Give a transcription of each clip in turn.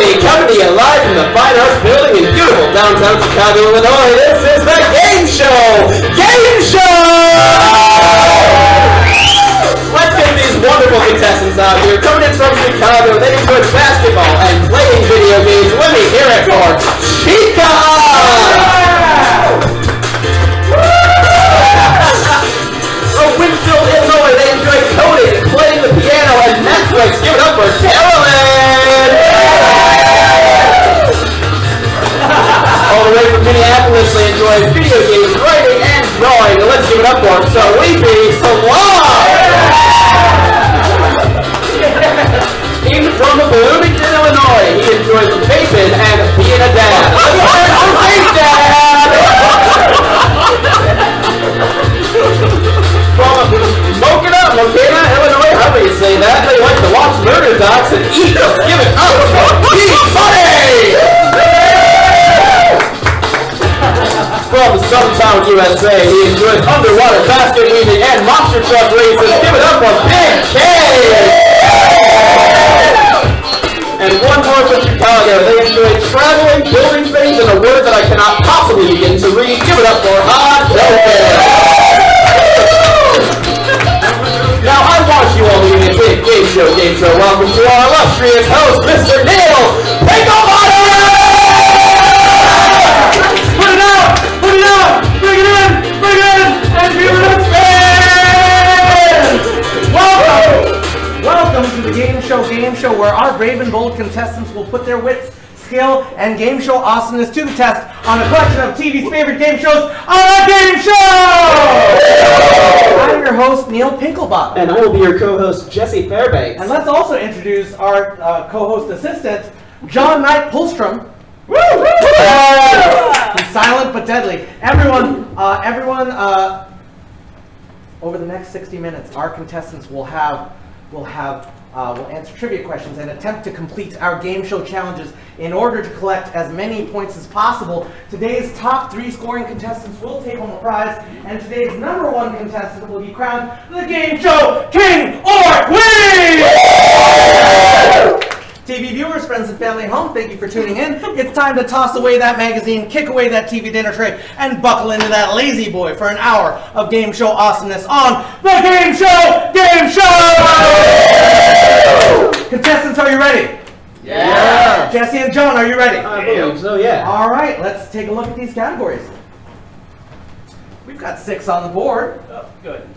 everybody, coming to you live from the Fine Arts Building in beautiful downtown Chicago, Illinois. This is the Game Show! Game Show! Let's get these wonderful contestants out here. Coming in from Chicago, they enjoy basketball and playing video games. Let me hear it for Chica! From Winfield, Illinois, they enjoy coding and playing the piano and Netflix. Give it up for Carolyn! All the way from Minneapolis, they enjoy video games, writing, and drawing. And let's give it up for Sleepy Salon! Even from Bloomington, Illinois, he enjoys vaping and being a dad. Let's hear it for Vape Dad! From Smoking Up, Montana, Illinois, however you say that, they like to watch murder docs and eat them. Give it up for P-Money! From Suntown, USA, he enjoys underwater basket weaving and monster truck races. Give it up for Big K! And one more from Chicago. They enjoy traveling, building things in a word that I cannot possibly begin to read. Give it up for Hot Doken! Now, I want you all to give me a big Game Show. Welcome to our illustrious host, Mr. Neil Pinklebottom! Put it out! Put it out! Bring it in! Bring it in! And we will expand! Welcome! Welcome to the Game Show, where our brave and bold contestants will put their wits, skill, and game show awesomeness to the test on a collection of TV's favorite game shows on a Game Show! I'm your host, Neil Pinklebottom. And I will be your co-host, Louis Fairbanks. And let's also introduce our co-host assistant, John Knight Pullstrom. He's silent but deadly. Everyone, over the next 60 minutes, our contestants will answer trivia questions and attempt to complete our game show challenges in order to collect as many points as possible. Today's top 3 scoring contestants will take home a prize, and today's #1 contestant will be crowned the Game Show King or Queen! TV viewers, friends, and family at home, thank you for tuning in. It's time to toss away that magazine, kick away that TV dinner tray, and buckle into that lazy boy for an hour of game show awesomeness on the Game Show Gameshow! Contestants, are you ready? Yeah. Jesse and John, are you ready? I believe so, yeah. All right, let's take a look at these categories. We've got 6 on the board. Oh, good.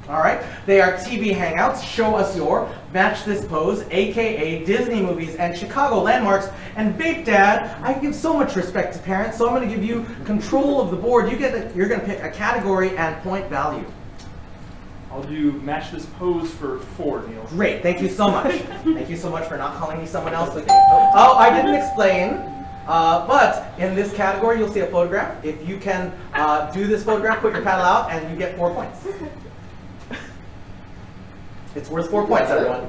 All right, they are TV Hangouts, Show Us Your, Match This Pose, aka Disney Movies and Chicago Landmarks, and Vape Dad. I give so much respect to parents, so I'm going to give you control of the board. You're going to pick a category and point value. I'll do Match This Pose for 4, Neil. Great, thank you so much. Thank you so much for not calling me someone else. Oh, I didn't explain. But in this category, you'll see a photograph. If you can do this photograph, put your paddle out, and you get 4 points. It's worth 4 points, everyone.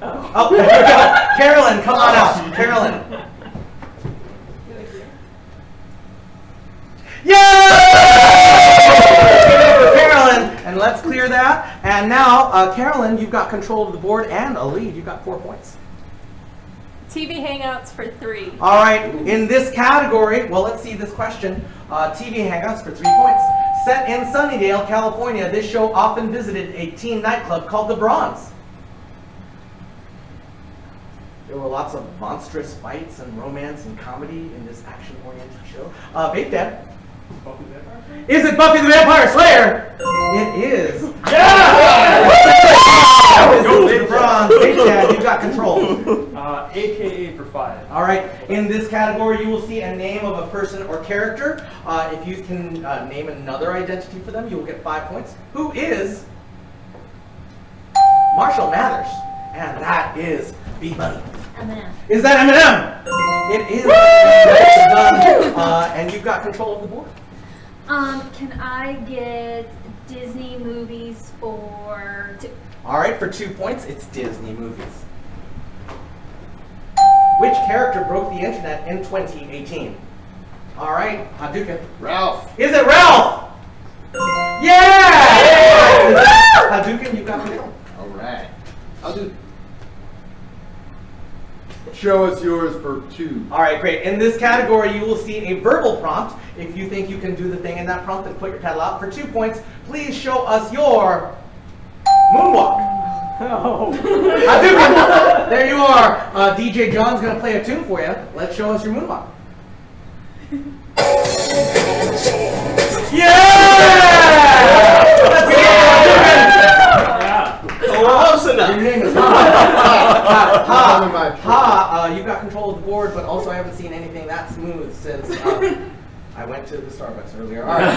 Oh, there we go. Carolyn, come on out. Carolyn. Yay! Carolyn, and let's clear that. And now, Carolyn, you've got control of the board and a lead. You've got 4 points. TV Hangouts for 3. All right, in this category, well, let's see this question. TV Hangouts for 3 points. Set in Sunnydale, California, this show often visited a teen nightclub called the Bronze. There were lots of monstrous fights and romance and comedy in this action-oriented show. Vape Dad. Buffy the Vampire Slayer? Is it Buffy the Vampire Slayer? It is. Yeah! The Bronze. Vape Dad, you've got control. AKA for 5. All right. In this category, you will see a name of a person or character. If you can name another identity for them, you will get 5 points. Who is Marshall Mathers? And that is B-Money. M&M. Is that M&M? It is. Done. And you've got control of the board. Can I get Disney Movies for 2? All right. For 2 points, it's Disney Movies. Which character broke the internet in 2018? All right, Hadouken. Ralph. Is it Ralph? Yeah! Hadouken, you got control. All right. I'll do Show us yours for 2. All right, great. In this category, you will see a verbal prompt. If you think you can do the thing in that prompt, then put your pedal out. For 2 points, please show us your moonwalk. Oh. Hadouken! There you are. DJ John's going to play a tune for you. Let's show us your moonwalk. Yeah! Let's get Close enough. Your name is you've got control of the board, but also I haven't seen anything that smooth since I went to the Starbucks earlier. All right.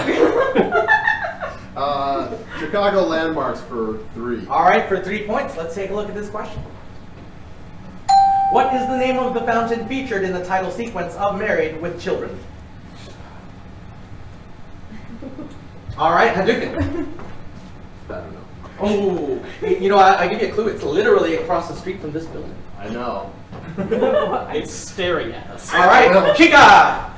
Chicago landmarks for 3. All right, for 3 points, let's take a look at this question. What is the name of the fountain featured in the title sequence of Married with Children? All right, Hadouken. I don't know. Oh, you know, I give you a clue. It's literally across the street from this building. I know. It's staring at us. All right, Chica.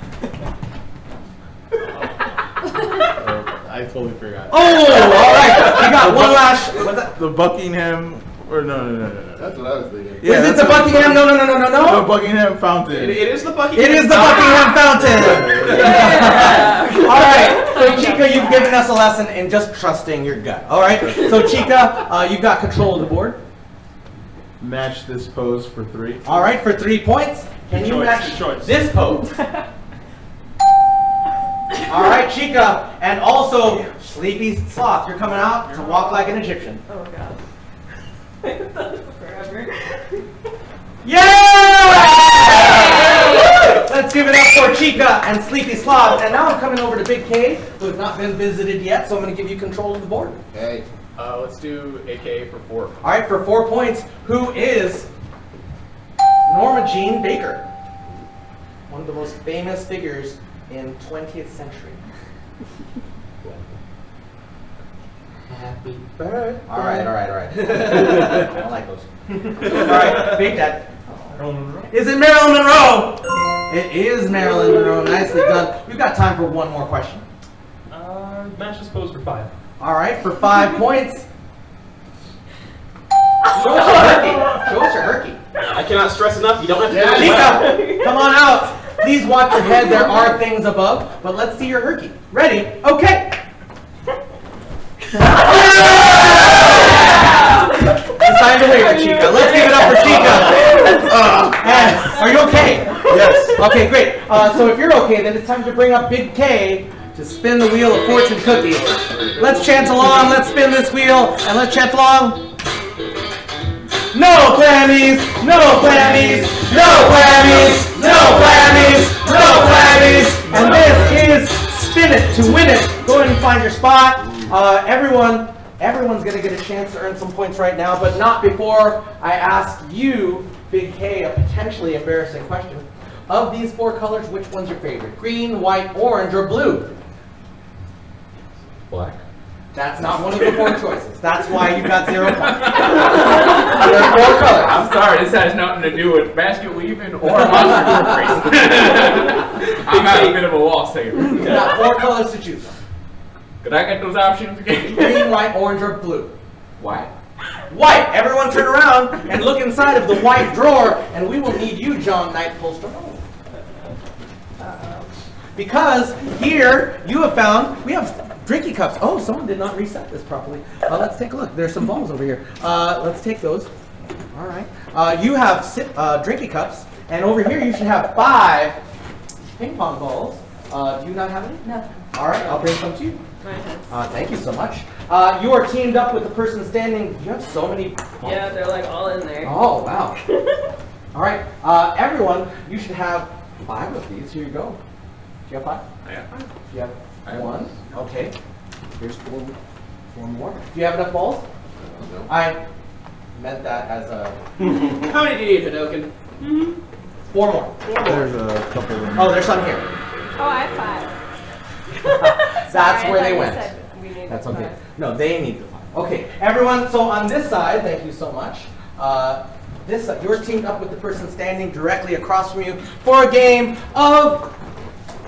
I totally forgot. Oh, all right. You got one last. What's that? The Buckingham, or no. That's what I was thinking. Yeah, Is it that's the Buckingham? No. The Buckingham Fountain. It is the Buckingham. It is the Buckingham Fountain. All right. So Chica, you've given us a lesson in just trusting your gut. All right. So Chica, you've got control of the board. Match this pose for 3. All right, for 3 points. Can you match this pose? All right, Chica, and also Sleepy Sloth, you're coming out to walk like an Egyptian. Oh god. Forever. Yeah! Let's give it up for Chica and Sleepy Sloth. And now I'm coming over to Big K, who has not been visited yet, so I'm going to give you control of the board. Okay. Let's do AKA for 4. All right, for 4 points, who is Norma Jean Baker? One of the most famous figures in 20th century. Happy birthday. All right. I don't like those. All right, Big Dad. Is it Marilyn Monroe? It is Marilyn Monroe. Nicely done. We've got time for one more question. Match this pose for 5. All right, for 5 points. Show us your herky. Show us your herky. I cannot stress enough. You don't have to do it. Chica, come on out. Please watch your head. There are things above, but let's see your herky. Ready? Okay. It's time to waver, Chica. Let's give it up for Chica. And are you okay? Yes. Okay, great. So if you're okay, then it's time to bring up Big K to spin the wheel of fortune cookie. Let's chant along. Let's spin this wheel, and let's chant along. No clammies, no clammies, no clammies, no clammies, no clammies. And this is Spin It to Win It. Go ahead and find your spot. Everyone's going to get a chance to earn some points right now, but not before I ask you, Big K, a potentially embarrassing question. Of these 4 colors, which one's your favorite? Green, white, orange, or blue? Black. That's not one of the 4 choices. That's why you got 0 points. There are 4 colors. I'm sorry, this has nothing to do with basket weaving or monster racing. I'm at a bit of a loss here. You got 4 colors to choose from. Could I get those options again? Green, white, orange, or blue? Why? White! Everyone turn around and look inside of the white drawer, and we will need you, John Knight Polster. Because here you have found, we have drinky cups. Oh, someone did not reset this properly. Let's take a look. There's some balls over here. Let's take those. All right. You have drinky cups, and over here you should have 5 ping pong balls. Do you not have any? No. All right, I'll bring some to you. Mine has. Thank you so much. You are teamed up with the person standing. You have so many. Yeah, they're like all in there. Oh, wow. All right. Everyone, you should have 5 of these. Here you go. Do you have 5? Yeah. You have I have 1. Okay. Here's 4 more. Do you have enough balls? No. I meant that as a... How many do you need, Hadoken? 4 more. There's a couple of them. Oh, there's some here. Oh, I have 5. That's Sorry, where I they thought went. you said we needed That's okay. 5. No, they need the 5. Okay, everyone, so on this side, thank you so much. This side, you're teamed up with the person standing directly across from you for a game of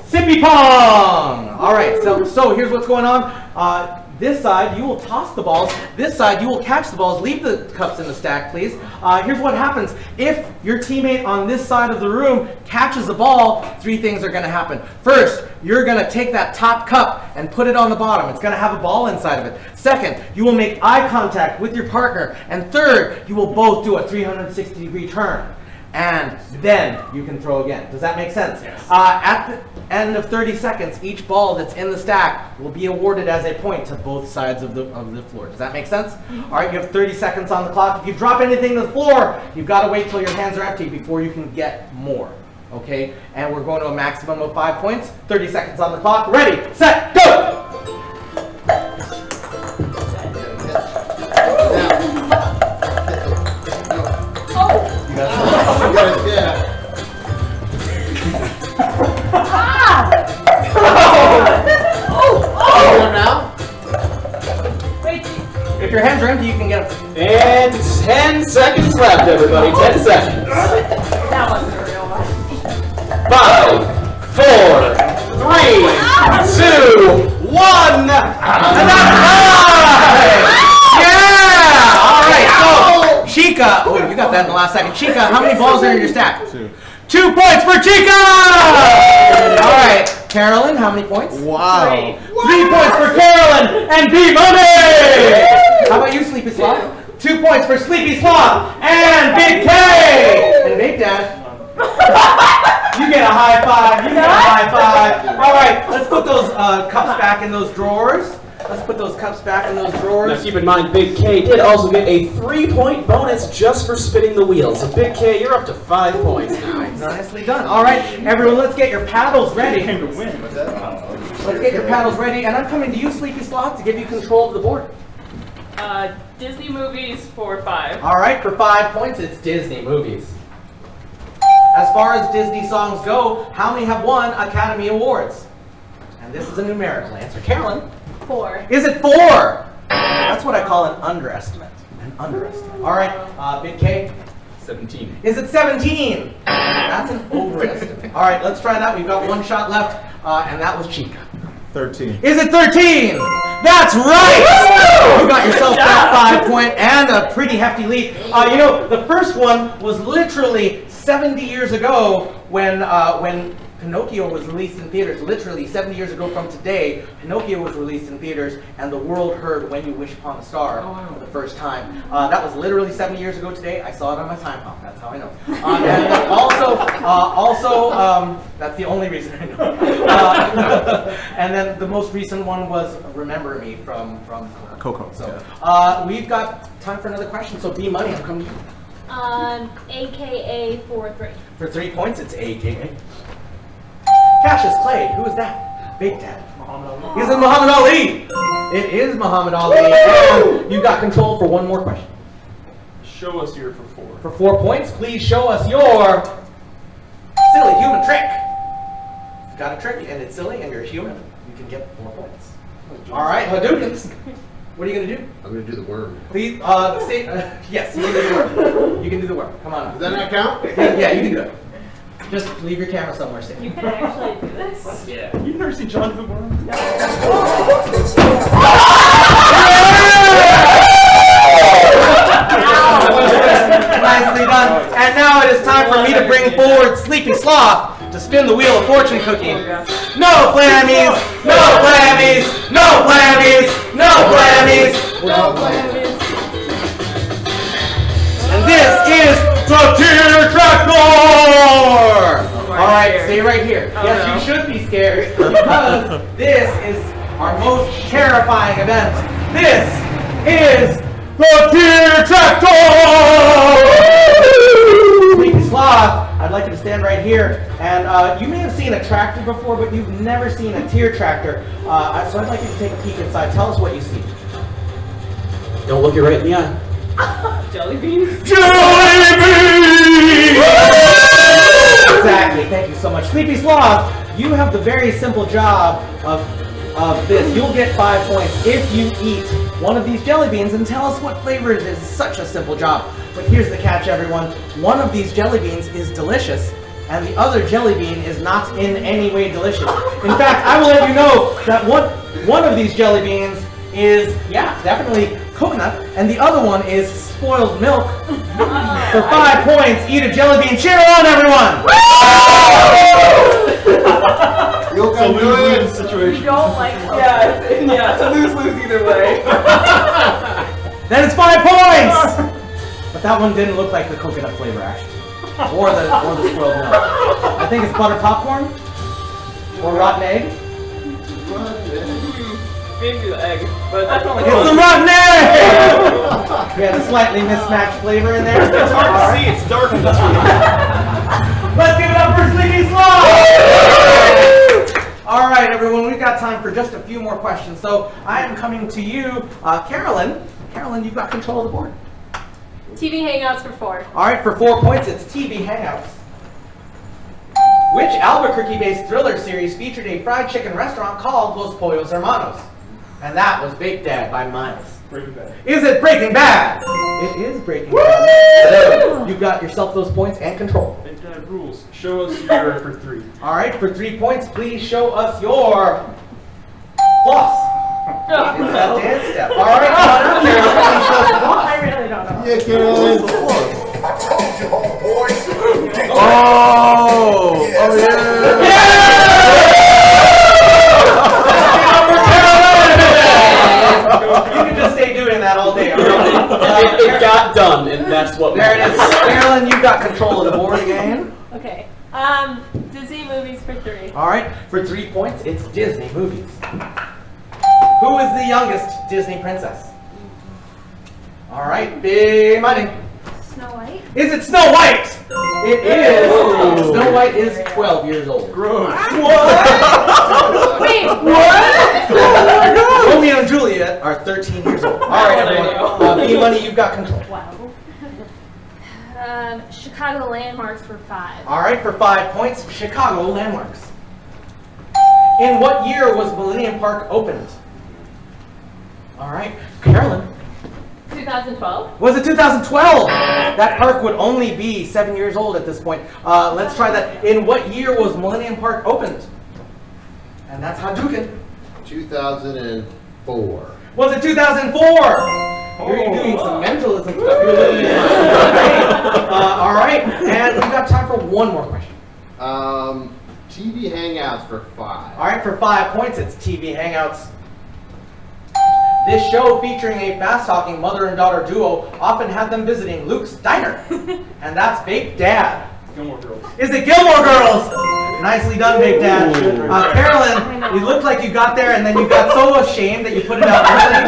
Sippy Pong! All right, so here's what's going on. This side, you will toss the balls. This side, you will catch the balls. Leave the cups in the stack, please. Here's what happens. If your teammate on this side of the room catches the ball, 3 things are going to happen. First, you're going to take that top cup and put it on the bottom. It's going to have a ball inside of it. Second, you will make eye contact with your partner. And third, you will both do a 360-degree turn. And then you can throw again. Does that make sense? Yes. At the end of 30 seconds, each ball that's in the stack will be awarded as a point to both sides of the floor. Does that make sense? All right, you have 30 seconds on the clock. If you drop anything to the floor, you've got to wait till your hands are empty before you can get more. Okay? And we're going to a maximum of 5 points. 30 seconds on the clock. Ready, set, go! If your hands are empty, you can get them. And 10 seconds left, everybody. 10 seconds. That wasn't a real one. 5, 4, 3, 2, 1. And that's right! Yeah! All right, so Chica. Oh, you got that in the last second. Chica, how many balls are in your stack? 2. 2 points for Chica! All right, Carolyn, how many points? Wow. 3 points for Carolyn and B Money! How about you, Sleepy Sloth? 2 points for Sleepy Sloth and Big K! And Big Dad. You get a high five. You get a high five. All right, let's put those cups back in those drawers. Let's put those cups back in those drawers. Now keep in mind, Big K did also get a 3-point bonus just for spinning the wheel. So Big K, you're up to 5 points now. Nicely done. All right, everyone, let's get your paddles ready. Came to win. Let's get your paddles ready, and I'm coming to you, Sleepy Sloth, to give you control of the board. Disney movies for 5. All right, for 5 points, it's Disney movies. As far as Disney songs go, how many have won Academy Awards? And this is a numerical answer. Carolyn? 4. Is it 4? That's what I call an underestimate. An underestimate. All right, Big K? 17. Is it 17? That's an overestimate. All right, let's try that. We've got 1 shot left, and that was Chica. 13. Is it 13? That's right! You got yourself that 5-point and a pretty hefty lead. You know, the first one was literally 70 years ago when Pinocchio was released in theaters. Literally 70 years ago from today, Pinocchio was released in theaters, and the world heard When You Wish Upon a Star for the first time. That was literally 70 years ago today. I saw it on my time pump. That's how I know. And also, that's the only reason I know. And then the most recent one was Remember Me from Coco. So we've got time for another question. So B Money, I'm coming to you. AKA for 3. For 3 points, it's AKA. Cassius Clay, who is that? Big Dad. Is it Muhammad Ali? It is Muhammad Ali. And you've got control for 1 more question. Show us your for 4. For 4 points, please show us your silly human trick. If you've got a trick and it's silly and you're a human, you can get 4 points. All right, Hadoukens, what are you going to do? I'm going to do the worm. Please, yes, you can do the worm. You can do the worm. Come on up. Does that not count? Yeah, you can do it. Just leave your camera somewhere safe. You can actually do this? Yeah. You've never seen John the Worm? No. Nicely done. And now it is time for me to bring forward Sleepy Sloth to spin the wheel of fortune cookie. No clammies! No clammies! No clammies! No clammies! No clammies. And this is the Tear Tractor! Alright, stay right here. Oh, Yes, no. you should be scared because this is our most terrifying event. This is the Tear Tractor! Sleepy Sloth, I'd like you to stand right here. And you may have seen a tractor before, but you've never seen a tear tractor. So I'd like you to take a peek inside. Tell us what you see. Don't look you right in the eye. Jelly beans? Jelly beans! Exactly, thank you so much. Sleepy Sloth, you have the very simple job of this. You'll get 5 points if you eat one of these jelly beans and tell us what flavor it is. It's such a simple job. But here's the catch, everyone. One of these jelly beans is delicious, and the other jelly bean is not in any way delicious. In fact, I will let you know that one of these jelly beans is, yeah, definitely coconut, and the other one is spoiled milk. For 5 points, eat a jelly bean. Cheer on, everyone! You'll It's a come do lose-lose it. situation. You don't like milk. Yeah, it's a lose-lose either way. Then it's 5 points! But that one didn't look like the coconut flavor, actually. Or the spoiled milk. I think it's butter popcorn? Or rotten egg? Maybe the egg, but definitely It's the rotten egg! We had a slightly mismatched flavor in there. It's hard to see, it's dark in this room. Let's give it up for Sleepy Sloth! All right, everyone, we've got time for just a few more questions. So I am coming to you, Carolyn. Carolyn, you've got control of the board. TV Hangouts for 4. All right, for 4 points, it's TV Hangouts. Which Albuquerque-based thriller series featured a fried chicken restaurant called Los Pollos Hermanos? And that was Baked Dad by Miles. Breaking Bad. Is it Breaking Bad? It is Breaking Bad. So you've got yourself those points and control. Big Dad rules. Show us your for 3. All right, for 3 points, please show us your floss. It's that dance step. All right, come on up here. Please show us the floss. I really don't know. Yeah, Carolyn. Oh! Oh You can just stay doing that all day. All right? It got done, and that's what There it is. Carolyn, you've got control of the board again. Okay. Disney movies for 3. All right, for 3 points, it's Disney movies. Who is the youngest Disney princess? All right, big money. Snow White. Is it Snow White? It is. Snow White is 12 years old. Gross. Wait, What? Romeo and Juliet are 13 years old. All right, everyone. Big money, you've got control. Wow. Chicago landmarks for 5. All right, for 5 points, Chicago landmarks. In what year was Millennium Park opened? All right, Carolyn. 2012. Was it 2012? That park would only be 7 years old at this point. Let's try that. In what year was Millennium Park opened? And that's Hadouken. 2004. Was it 2004? You're doing some mentalism stuff. You're looking at all right, and we've got time for one more question. TV Hangouts for 5. All right, for 5 points, it's TV Hangouts. This show, featuring a fast-talking mother and daughter duo, often had them visiting Luke's diner. And that's Baked Dad. Gilmore Girls. Is it Gilmore Girls? Nicely done, Baked Dad. Carolyn, you looked like you got there and then you got so ashamed that you put it out early.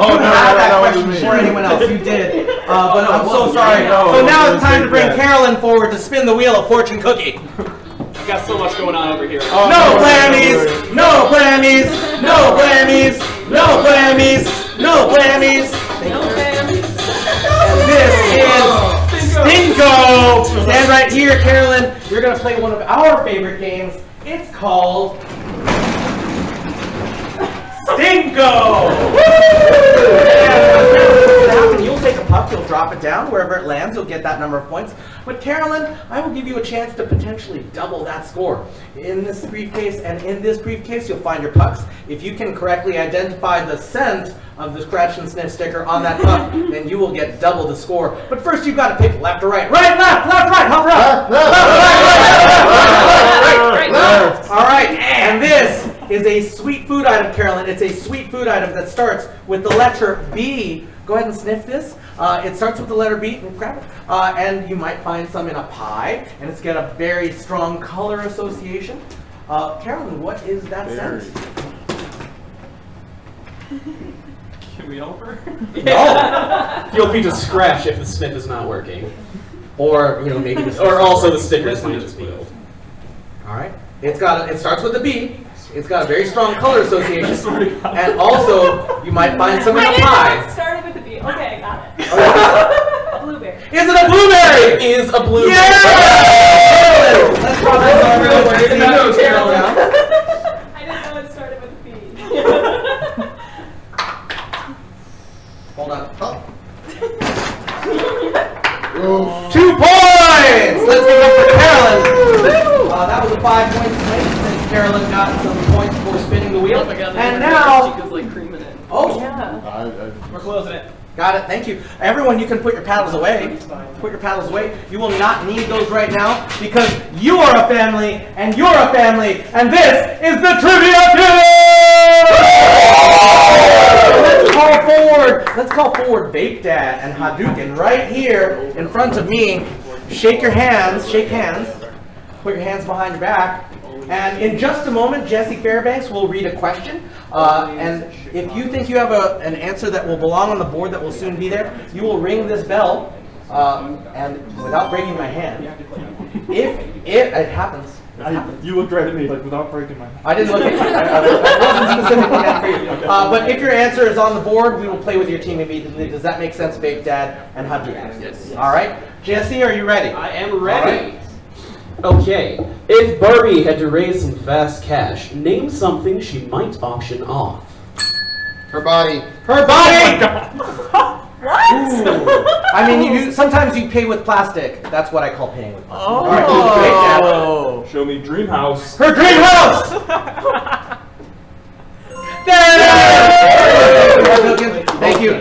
Oh, no, Have that that question wasn't me. before anyone else. You did. But I'm so sorry. No, So now it it's was time to bring Baked Dad. Carolyn forward to spin the wheel of fortune cookie. I've got so much going on over here. Oh, No blammies! No blammies! No blammies! No blammies! No blammies! And this is Stinko! Stand right here, Carolyn. You're going to play one of our favorite games. It's called Stinko! And you'll take a puck, you'll drop it down. Wherever it lands, you'll get that number of points. But Carolyn, I will give you a chance to potentially double that score. In this briefcase and in this briefcase, you'll find your pucks. If you can correctly identify the scent of the scratch and sniff sticker on that puck, then you will get double the score. But first, you've got to pick left or right. Right, left, hop right. Left. All right, and this is a sweet food item, Carolyn. It's a sweet food item that starts with the letter B. Go ahead and sniff this. It starts with the letter B. Grab it. And you might find some in a pie, and it's got a very strong color association. Carolyn, what is that scent? Can we help her? No. Feel free to scratch if the sniff is not working. Or, maybe or also the stickers might just be old. All right. It starts with a B. It's got a very strong color association. And also, you might find some in a I pie. started with a B. Okay, I got it. A blueberry. Is it a blueberry? It is a blueberry. Yeah! Let's try this on real quick. I didn't know it started with a B. Hold on. Oh. Oh. 2 points! Let's give it up for Carolyn. That was a 5-point swing, and Carolyn got some points for spinning the wheel. And now, like cream in it. Oh, Yeah. We're closing it. got it. Thank you. Everyone, you can put your paddles away. Put your paddles away. You will not need those right now because you are a family and you're a family, and this is the Trivia Pit! Let's call forward Vape Dad and Hadouken right here in front of me. Shake your hands. Shake hands. Put your hands behind your back. And in just a moment, Louis Fairbanks will read a question. And if you think you have an answer that will belong on the board that will soon be there, you will ring this bell, and without breaking my hand, if it happens. You looked right at me, like, without breaking my hand. I didn't look at you. I wasn't specifically meant for you. But if your answer is on the board, we will play with your team immediately. Does that make sense, Vape Dad and Hadouken? Yes. All right. Jesse, are you ready? I am ready. Okay. If Barbie had to raise some fast cash, name something she might auction off. Her body. Her body! What? Ooh. I mean, sometimes you pay with plastic. That's what I call paying with plastic. All right, Oh. Show me dream house. her dream house! Thank you.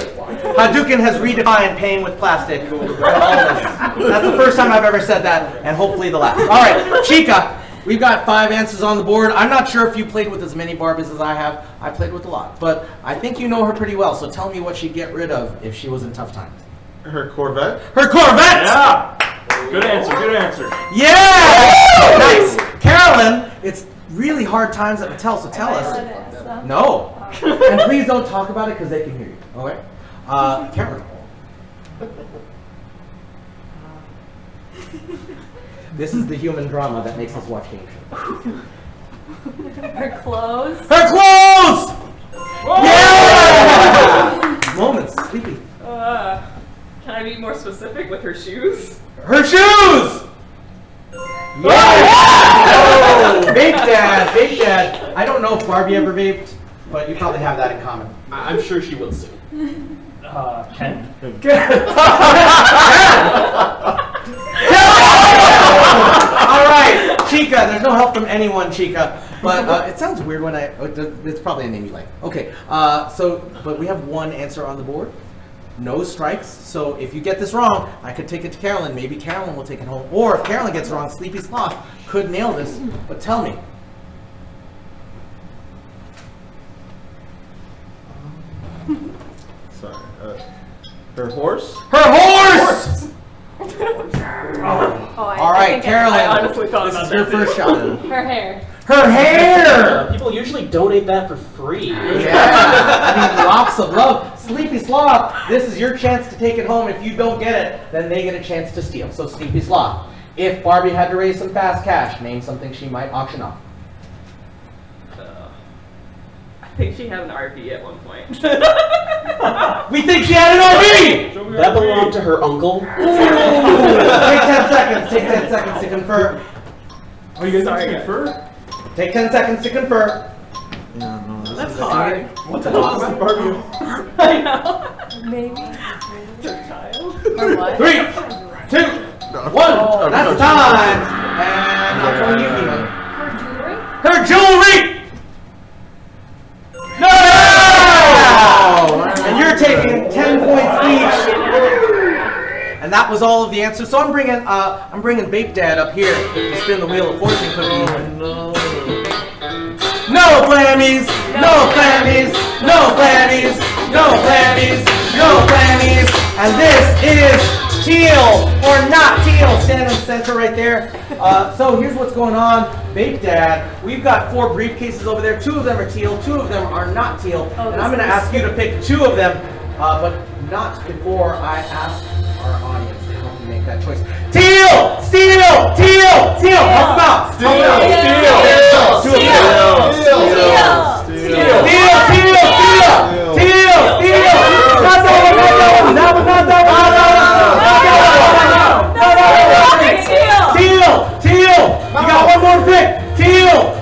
Hadouken has redefined paying with plastic for all of us. That's the first time I've ever said that, and hopefully the last. All right, Chica, we've got 5 answers on the board. I'm not sure if you played with as many Barbies as I have. I played with a lot, but I think you know her pretty well, so tell me what she'd get rid of if she was in tough times. Her Corvette? Her Corvette! Yeah! Good answer, good answer. Yeah! Nice! Carolyn, it's really hard times at Mattel, so tell us. No. And please don't talk about it because they can hear you. All right? Carolyn. This is the human drama that makes us watch game shows. Her clothes. Her clothes! Yeah! Moments, sleepy. Can I be more specific with her shoes? Her shoes! Yeah! Vape Dad, Vape Dad. I don't know if Barbie ever vaped, but you probably have that in common. I'm sure she will soon. Ken? All right, Chica. There's no help from anyone, Chica. But it sounds weird when it's probably a name you like. Okay. But we have 1 answer on the board. No strikes. So if you get this wrong, I could take it to Carolyn. Maybe Carolyn will take it home. Or if Carolyn gets it wrong, Sleepy Sloth could nail this. But tell me. Sorry. Her horse? Her horse! All right, I Carolyn. honestly thought This about is your that first too. shot. Her hair. Her hair! People usually donate that for free. Yeah, I mean, lots of love. Sleepy Sloth, this is your chance to take it home. If you don't get it, then they get a chance to steal. So Sleepy Sloth, if Barbie had to raise some fast cash, name something she might auction off. I think she had an RV at one point. We think she had an RV! That belonged to her uncle. Take 10 seconds. Take 10 seconds to confer. Oh, you guys are confer? Take 10 seconds to confer. Yeah, no. That's hard. What the hell is that Barbie? I know. Maybe. Her child. Or what? 3, 2, 1. That's time. And I'm calling you, Nemo. Her jewelry. Her jewelry! No! And you're taking 10 points each. And that was all of the answers. So I'm bringing Vape Dad up here to spin the wheel of fortune cookie. No clammies! No clammies! No clammies! No clammies! No clammies! And this is teal or not teal. Stand in the center right there. So here's what's going on. Vape Dad, we've got 4 briefcases over there. 2 of them are teal, 2 of them are not teal. And I'm going to ask you to pick 2 of them, but not before I ask our audience to help me make that choice. Teal! Steel! Teal! Teal! Help them out! Help them out! Steel! Not that one! That was not that one! Teal! You got one more pick! Teal!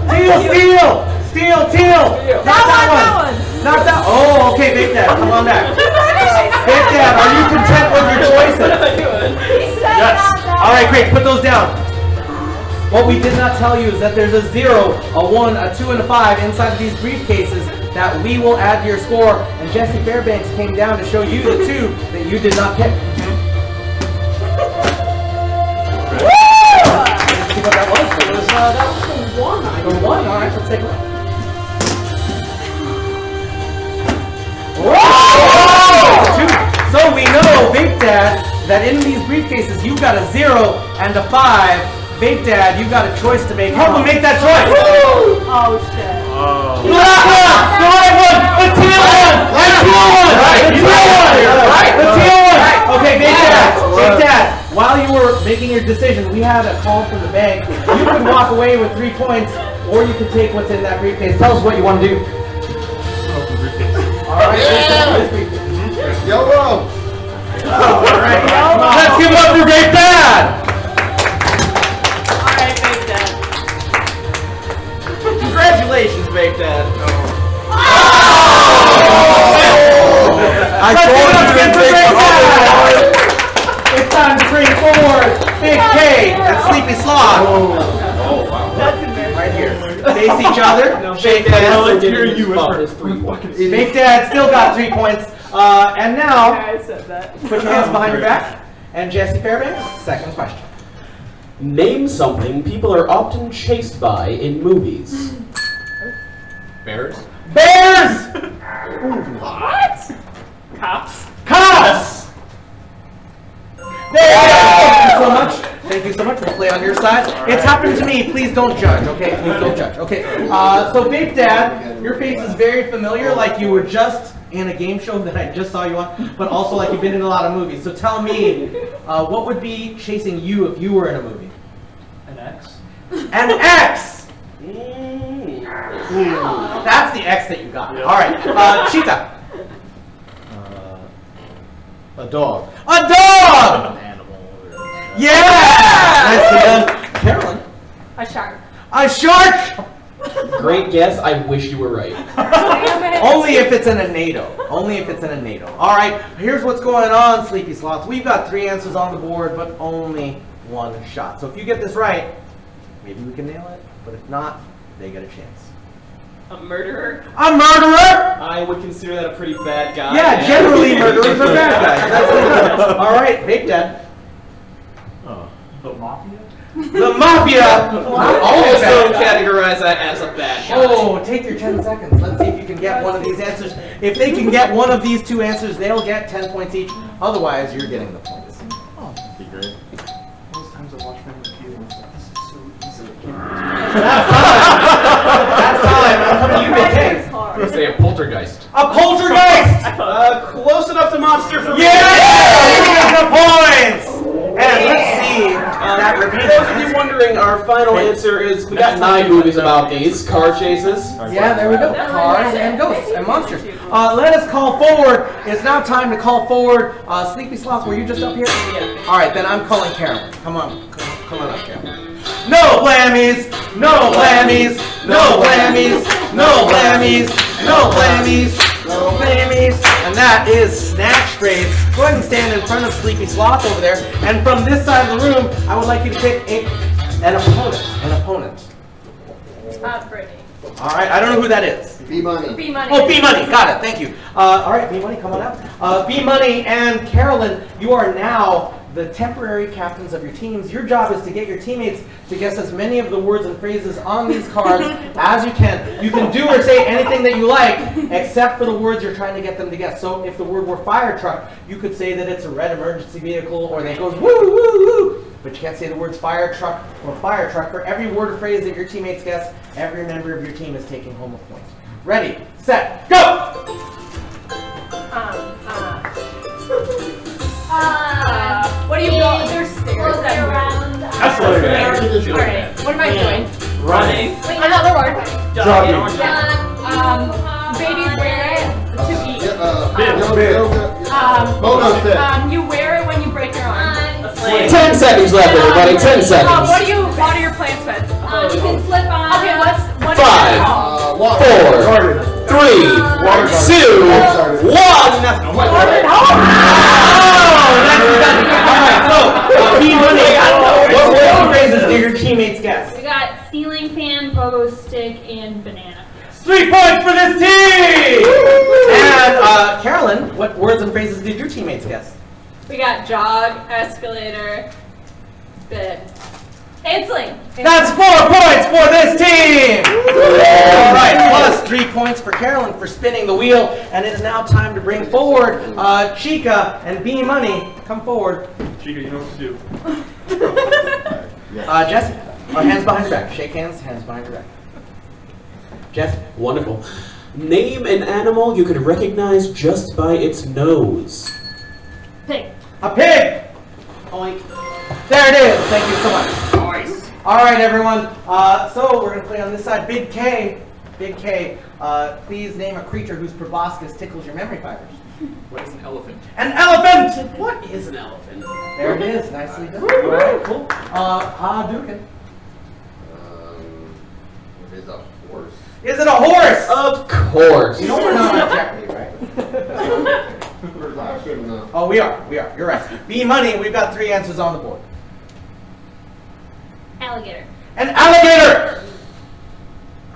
Not that one! Not that. Oh, okay, Vape Dad, come on back. Vape Dad, are you content with your choices? Yes. All right, great. Put those down. What we did not tell you is that there's a 0, a 1, a 2, and a 5 inside of these briefcases that we will add to your score. And Jesse Fairbanks came down to show you the 2 that you did not pick. Let's see what that was. That was the 1. The 1. All right, let's take a look. Whoa! 2. So we know, Big Dad, that in these briefcases you've got a 0 and a 5. Big Dad, you've got a choice to make. Help him make that choice. Oh shit. The right one! The teal one! The teal one! The teal one! Okay, Big Dad, while you were making your decision, we had a call from the bank. You could walk away with 3 points, or you could take what's in that briefcase. Tell us what you want to do. Alright, Yellow. Alright, Let's give it up for Big Dad! Alright, Big Dad. Congratulations, Big Dad. I told you to take the other. it's time to bring forward Big K and Sleepy Sloth. That's embarrassing. Right here. Face each other. Shake hands. Big Dad still got 3 points. And now, I said that. put your hands behind your back. And Jesse Fairbanks, second question. Name something people are often chased by in movies. Bears? Bears! What? Cops. Cops! There you go! Thank you so much. Thank you so much. We'll play on your side. It's happened to me. Please don't judge, okay? Please don't judge. Okay. So Big Dad, your face is very familiar, like you were just in a game show that I just saw you on, but also like you've been in a lot of movies. So tell me, what would be chasing you if you were in a movie? An X. An X! That's the X that you got. Yeah. All right. Cheetah. A dog. A dog! An animal. Yeah! Nicely done. Carolyn. A shark. A shark! Great guess. I wish you were right. Only if it's in a NATO. Only if it's in a NATO. All right, here's what's going on, Sleepy Sloth. We've got 3 answers on the board, but only 1 shot. So if you get this right, maybe we can nail it. But if not, they get a chance. A murderer? A murderer? I would consider that a pretty bad guy. Yeah, generally murderers are bad guys. That's it. All right, Big Dad. The Mafia? The Mafia! Also categorize that as a bad guy. Oh, take your 10 seconds. Let's see if you can get one of these answers. If they can get one of these 2 answers, they'll get 10 points each. Otherwise, you're getting the points. Oh, that'd be great. Most times I watch Family Feud and it's like, this is so easy. That's time. I'm coming to you, Big K. I'm gonna say a poltergeist. A poltergeist! Close enough to monster for me. Yeah! You get the points! And let's see that For those of you wondering, our final answer is we got 9 movies about these car chases. Yeah, there we go. Cars and ghosts and monsters. Let us call forward. It's now time to call forward. Sleepy Sloth, were you just up here? Yeah. All right, then I'm calling Carolyn. Come on. Come on up, Carolyn. No blammies! No blammies! No blammies! No blammies! No blammies! No blammies! And that is Snatch Phrase. Go ahead and stand in front of Sleepy Sloth over there. And from this side of the room, I would like you to pick an opponent. An opponent. Brittany. All right, I don't know who that is. B-Money. B-Money. Oh, B-Money, got it, thank you. All right, B-Money, come on out. B-Money and Carolyn, you are now the temporary captains of your teams. Your job is to get your teammates to guess as many of the words and phrases on these cards as you can. You can do or say anything that you like, except for the words you're trying to get them to guess. So if the word were fire truck, you could say that it's a red emergency vehicle, or that it goes woo, woo, woo. But you can't say the words fire truck or fire truck. For every word or phrase that your teammates guess, every member of your team is taking home a point. Ready, set, go! What do you go? There's stairs that around. That's what it is. Alright, what am I doing? Running. Wait, Another word. Jogging. Babies wear it to eat. You wear it when you break your arm. 10 seconds left, everybody. 10 seconds. What are your plans with? You can slip on. Okay, what 5, Water. 4, 3, 2, 1. So, B-Money, what words and phrases do your teammates guess? We got ceiling fan, pogo stick, and banana. 3 points for this team! What words and phrases did your teammates guess? We got jog, escalator, bed, and sling. That's 4 points for this team! All right, plus 3 points for Carolyn for spinning the wheel. And it is now time to bring forward Chica and B Money. Come forward. Chica, you know what to do. Jesse, hands behind your back. Shake hands, hands behind your back. Jesse. Wonderful. Name an animal you could recognize just by its nose. Pig. A pig! Oink. There it is. Thank you so much. Nice. All right, everyone. So we're going to play on this side. Big K. Big K. Please name a creature whose proboscis tickles your memory fibers. What is an elephant? An elephant! What is an elephant? There it is. Nicely done. All right, cool. Hadouken. It is a horse. Is it a horse? Of course. You know we're not on Jeopardy, right? I should know. Oh, we are. We are. You're right. B Money, we've got 3 answers on the board. Alligator. An alligator!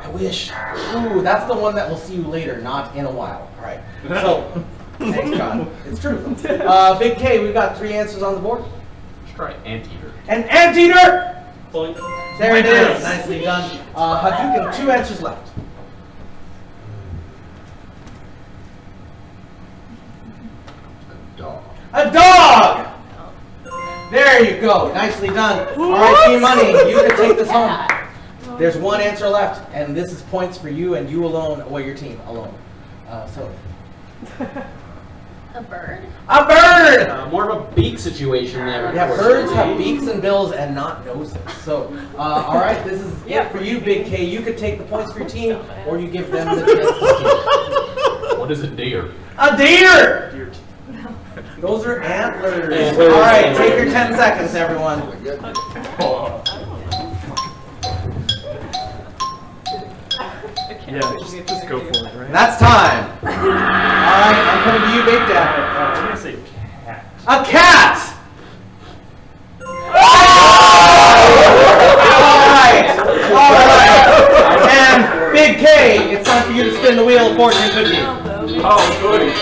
I wish. Ooh, that's the one that will see you later, not in a while. All right. So, thanks, God. It's true. Big K, we've got 3 answers on the board. Let's try anteater. An anteater! Boink. There it is. Nicely done. Hadouken, 2 answers left. A dog. A dog! There you go. Nicely done. All right, B Money, you can take this home. There's 1 answer left, and this is points for you and you alone, or your team alone. So. A bird. A bird! More of a beak situation there. Yeah, birds have beaks and bills and not noses. So, all right, this is it for you, Big K. You could take the points for your team, or you give them the chance to steal. What is a deer? A deer! Deer. Those are antlers. Antlers. All right, take your 10 seconds, everyone. Yeah, just go for it, right? And that's time. All right, I'm coming to you, Big Dad. I'm gonna say cat. A cat! All right. And Big K, it's time for you to spin the wheel of fortune cookie. Oh, goody.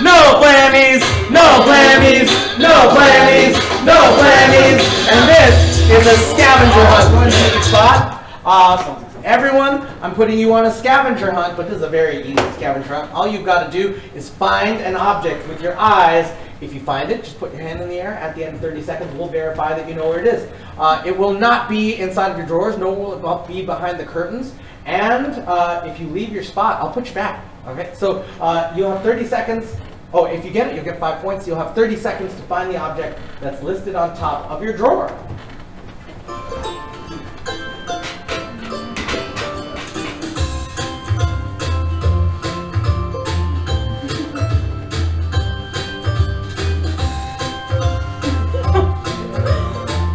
No blammies, no blammies, no blammies, no blammies. And this is a scavenger hunt. Go ahead and take your spot. Everyone, I'm putting you on a scavenger hunt, but this is a very easy scavenger hunt. All you've got to do is find an object with your eyes. If you find it, just put your hand in the air. At the end of 30 seconds, we'll verify that you know where it is. It will not be inside of your drawers, nor will it be behind the curtains. And if you leave your spot, I'll put you back. Okay, so you'll have 30 seconds. Oh, if you get it, you'll get 5 points. You'll have 30 seconds to find the object that's listed on top of your drawer.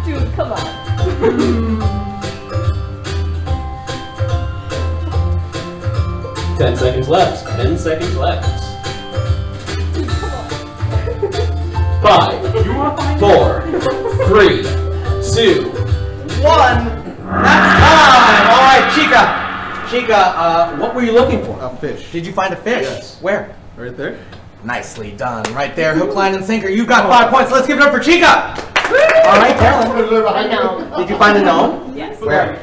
Dude, come on. 10 seconds left. 10 seconds left. 5, 4, 3, 2. 1. That's time. All right, Chica. Chica, what were you looking for? A fish. Did you find a fish? Yes. Where? Right there? Nicely done. Right there, hook, line, and sinker. You've got 5 points. Let's give it up for Chica. All right, Carolyn. Did you find a gnome? Yes. Where?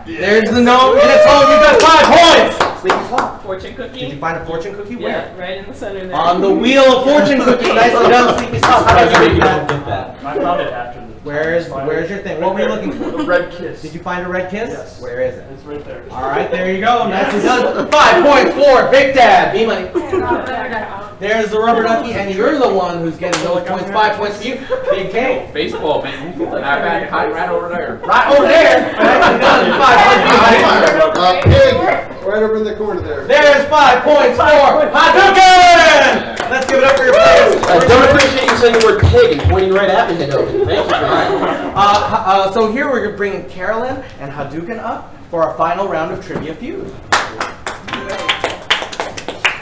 There's the gnome in its home. You've got 5 points. Sleepy Slot. Fortune cookie. Did you find a fortune cookie? Yeah, Where? right in the center there. On the wheel of fortune cookie. Nicely done, Sleepy Slot. How about you, don't Big get that. I found it after the. Where's your thing? What were you looking for? The red kiss. Did you find a red kiss? Yes. Where is it? It's right there. All right, there you go. Nicely done. 5 points for Big Dad. B Money. There's the rubber ducky, and you're the one who's getting those points. 5 points for you. Big K. Baseball, man. I've had it right over there. Right over there. Nicely done. 5 points. Pig! Right over in the corner there. There's 5 points for Hadouken! Let's give it up for your players. I don't appreciate you saying the word pig and pointing right at me, Hadouken. Thank you for that. So here we're bringing Carolyn and Hadouken up for our final round of Trivia Feud.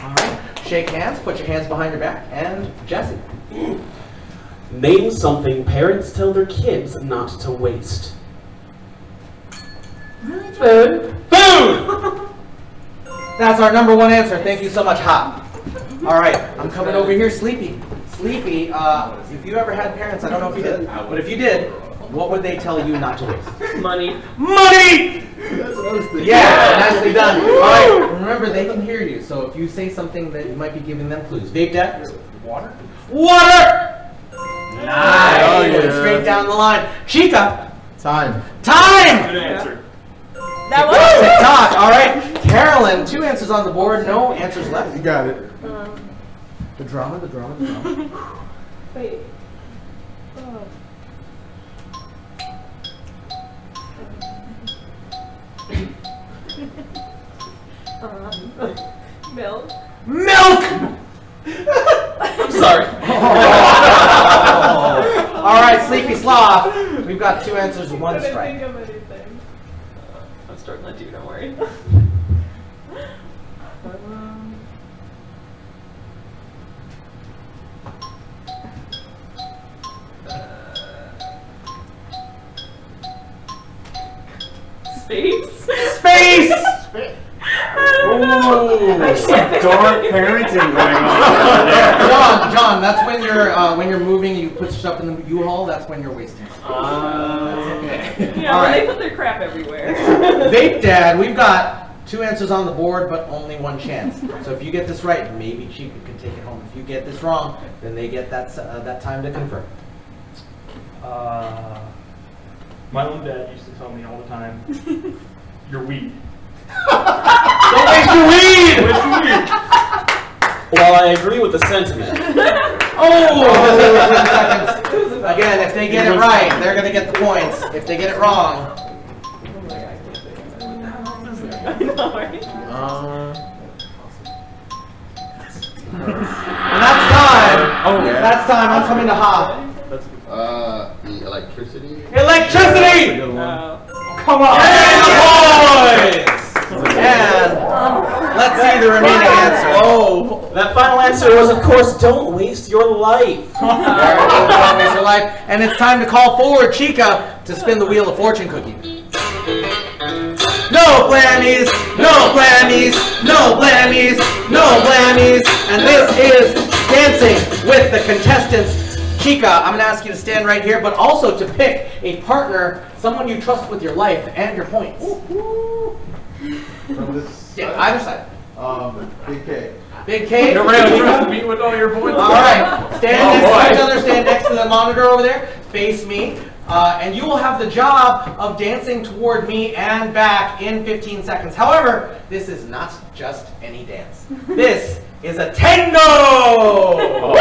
All right, shake hands, put your hands behind your back, and Jesse. Name something parents tell their kids not to waste. Food! Food! That's our #1 answer. Thank you so much, Ha. All right, I'm coming over here, Sleepy. Sleepy, if you ever had parents, I don't know if you did, but if you did, what would they tell you not to waste? Money. Money! That's what I was thinking. Yeah, nicely done. All right, remember they can hear you, so if you say something that you might be giving them clues. Vape Dad? Water? Water! Nice. Oh, yeah. Straight down the line. Chica? Time. Time! Good answer. That was TikTok. All right, Carolyn. 2 answers on the board. No answers left. You got it. The drama. Wait. milk. Milk! I'm sorry. All right, Sleepy Sloth. We've got 2 answers, 1 Couldn't strike. think of anything. I'm starting that too, don't worry. Space? Space! Ooh, some dark parenting going on there. John, that's when you're moving, you put stuff in the U-Haul, that's when you're wasting. Okay. Yeah, All when right. they put their crap everywhere. Vape Dad, we've got 2 answers on the board, but only 1 chance. So if you get this right, maybe Chica can take it home. If you get this wrong, then they get that time to confirm. My own dad used to tell me all the time, "You're weak." Don't waste your weed! Waste your weed. Well, I agree with the sentiment. Oh! Again, if they get it right, they're going to get the points. If they get it wrong, I know, right? and that's time. Oh, yeah. That's time. I'm coming to Ha. The electricity. Electricity! Oh. Come on! And the boys! And let's see the remaining answer. Oh, that final answer was, of course, don't waste your life. Don't waste your life. And it's time to call forward Chica to spin the Wheel of Fortune cookie. No blammies, no blammies, no blammies, no blammies. And this is Dancing with the Contestants. Chica, I'm going to ask you to stand right here, but also to pick a partner, someone you trust with your life and your points. From this Yeah, side? either side. Big K. Big K. You're ready to meet with all your points. All right, stand next to each other, stand next to the monitor over there, face me, and you will have the job of dancing toward me and back in 15 seconds. However, this is not just any dance. This is a tango! Woo!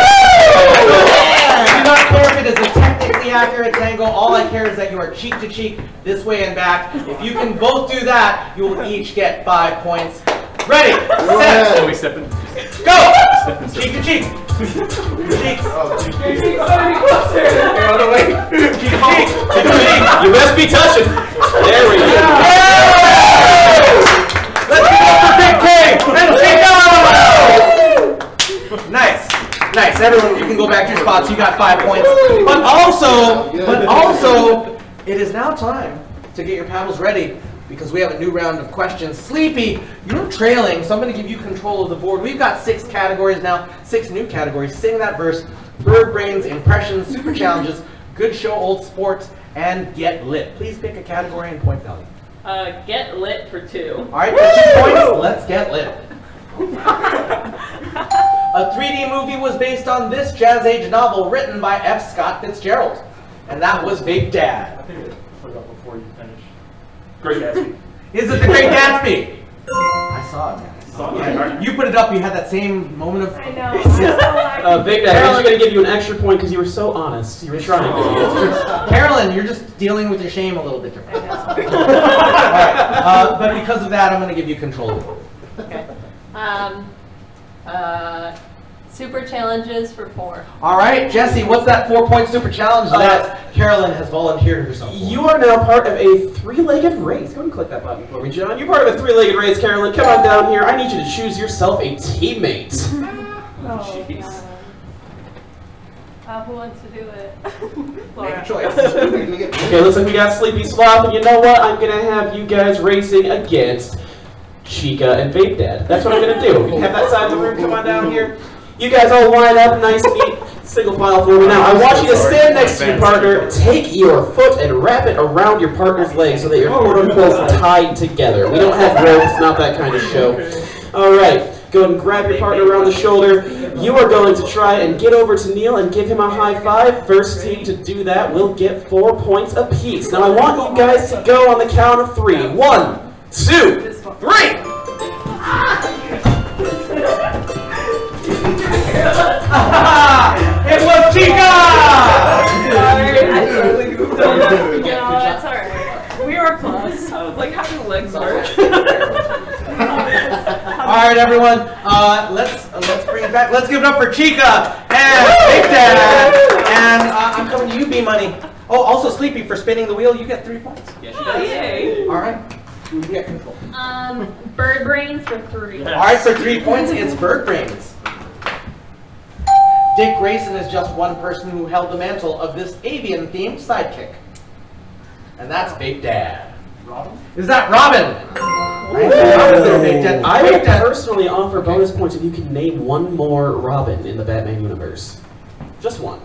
I do not care if it is a technically accurate tango. All I care is that you are cheek to cheek, this way and back. If you can both do that, you will each get 5 points. Ready, set, So we step in. go! Cheek to cheek. Cheeks. Oh, Your cheek's gonna be closer. Cheek to cheek. Cheek to cheek. You best be touching. There we go. Let's give it up for Big K and Chico! Nice. Nice. Everyone, you can go back to your spots. You got 5 points. But also, it is now time to get your paddles ready because we have a new round of questions. Sleepy, you're trailing, so I'm going to give you control of the board. We've got 6 categories now, 6 new categories. Sing that verse, bird brains, impressions, super challenges, good show, old sports, and get lit. Please pick a category and point value. Get lit for 2. All right, for 2 points, let's get lit. A 3D movie was based on this Jazz Age novel written by F. Scott Fitzgerald. And that was Big Dad. I think I forgot before you finish. Great Gatsby. Is it The Great Gatsby? I saw it, man. Saw it. Yeah, you put it up, you had that same moment of... I know. Big Dad, I'm going to give you an extra point because you were so honest. You were trying to. Carolyn, you're just dealing with your shame a little bit different. Alright, but because of that, I'm going to give you control. Okay. Super challenges for 4. Alright, Jesse, what's that 4-point super challenge that Carolyn has volunteered herself for? You are now part of a 3-legged race. Go ahead and click that button for me, John. You're part of a 3-legged race, Carolyn. Come on down here. I need you to choose yourself a teammate. Jeez. Who wants to do it? Make a choice. Okay, looks like we got Sleepy Sloth, and you know what? I'm going to have you guys racing against Chica and Vape Dad. That's what I'm going to do. You can have that side of the room. Come on down here. You guys all line up, nice, neat, single file for me. Now, I want you to stand next to your partner, take your foot and wrap it around your partner's leg so that you're quote-unquote tied together. We don't have ropes, not that kind of show. All right, go ahead and grab your partner around the shoulder. You are going to try and get over to Neil and give him a high five. First team to do that will get 4 points apiece. Now, I want you guys to go on the count of 3. 1, 2, 3. It was Chica! No, that's alright. We were close. I was like, how do legs work? All right, everyone. Let's bring it back. Let's give it up for Chica and Big Dad. And I'm coming to you, B Money. Oh, also Sleepy for spinning the wheel. You get 3 points. Yes, Oh, yay. All right. You get control. Bird brains for 3. All right, for 3 points, it's Bird Brains. Dick Grayson is just one person who held the mantle of this avian-themed sidekick. And that's Big Dad. Robin? Is that Robin? Nice job there, Big Dad. I would Big Dad. personally offer bonus points if you could name one more Robin in the Batman universe. Just one.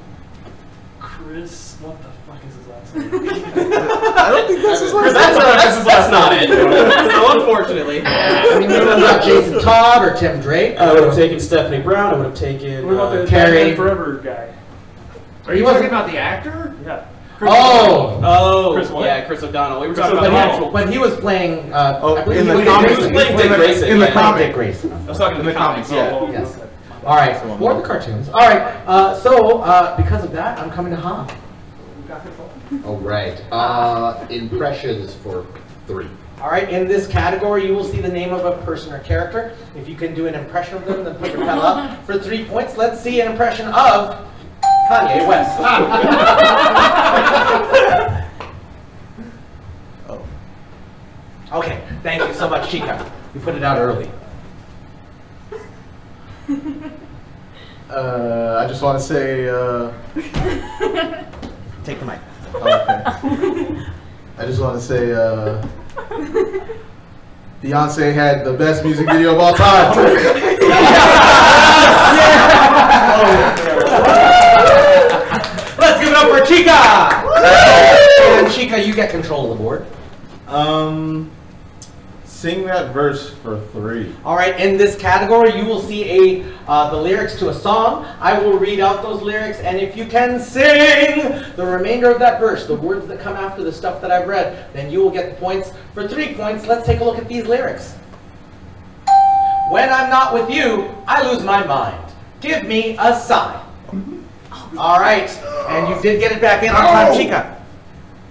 Chris, what the fuck is his last name? I don't think that's his last That's not it. So unfortunately. I mean, we would have got Jason Todd or Tim Drake. I would have taken Stephanie Brown. I would have taken What about the Carrie. Batman Forever guy? Are you talking about the actor? Yeah. Oh, Chris what? yeah, Chris O'Donnell. We were Chris talking about the O'Donnell. actual. But he was playing. I believe in he the was comics. He was playing Dick Grayson. In the yeah. comic. Dick Grayson. I was talking in the comics. Yeah. Yes. All right. More of the cartoons. All right. So because of that, I'm coming to Han. All right. Impressions for 3. All right. In this category, you will see the name of a person or character. If you can do an impression of them, then put your pedal up for 3 points. Let's see an impression of Kanye West. Oh. Okay. Thank you so much, Chica. You put it out early. I just want to say, Take the mic. okay. I just want to say, Beyonce had the best music video of all time. Let's give it up for Chica! And Chica, you get control of the board. Sing that verse for 3. All right, in this category, you will see the lyrics to a song. I will read out those lyrics, and if you can sing the remainder of that verse, the words that come after the stuff that I've read, then you will get the points. For 3 points, let's take a look at these lyrics. When I'm not with you, I lose my mind. Give me a sign. All right, and you did get it back in on time, Chica.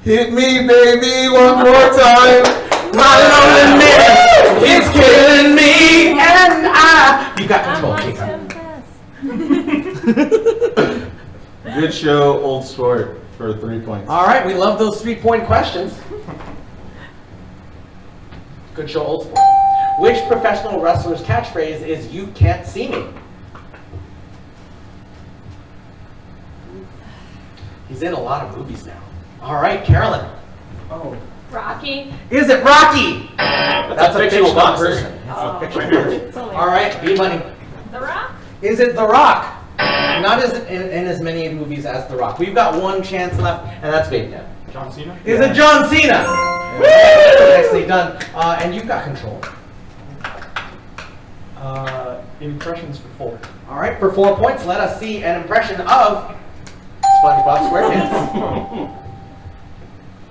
Hit me, baby, one more time. My loneliness is killing me, and you got control, Chica. Good show, old sport for 3 points. All right, we love those 3-point questions. Good show, old sport. Which professional wrestler's catchphrase is "You can't see me"? He's in a lot of movies now. All right, Carolyn. Oh. Rocky. Is it Rocky? That's a fictional boxer. person. That's a fictional person. All right, B-Money. The Rock. Is it The Rock? Not as in as many movies as The Rock. We've got one chance left, and that's Big Dan. John Cena? Is it John Cena? Woo! Nicely done. And you've got control. Impressions for 4. All right, for 4 points, let us see an impression of SpongeBob SquarePants.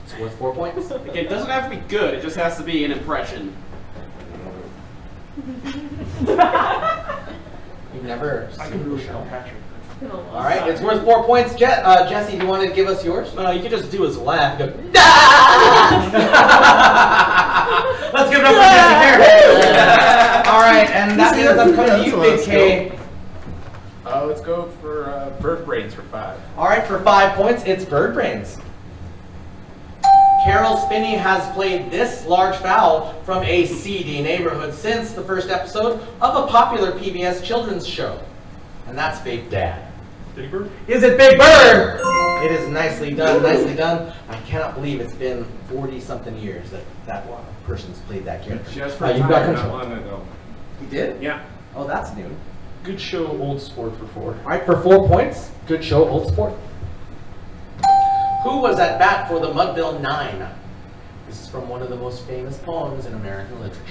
It's worth 4 points. Again, it doesn't have to be good. It just has to be an impression. You've never I seen can the really show. tell Patrick. All right, it's worth 4 points. Jesse, do you want to give us yours? You could just do his laugh. Go, Let's give it up for Jesse Fairbanks. All right, and that means I'm coming to you, Big K. Let's go for bird brains for 5. All right, for 5 points, it's Bird Brains. Carol Spinney has played this large fowl from a seedy neighborhood since the first episode of a popular PBS children's show. And that's Big Dad. Big Bird? Is it Big Bird? It is nicely done, nicely done. I cannot believe it's been 40-something years that person's played that character. Just you've got control. long ago. You did? Yeah. Oh, that's new. Good show, old sport for 4. All right, for 4 points. Good show, old sport. Who was at bat for the Mudville 9? This is from one of the most famous poems in American literature.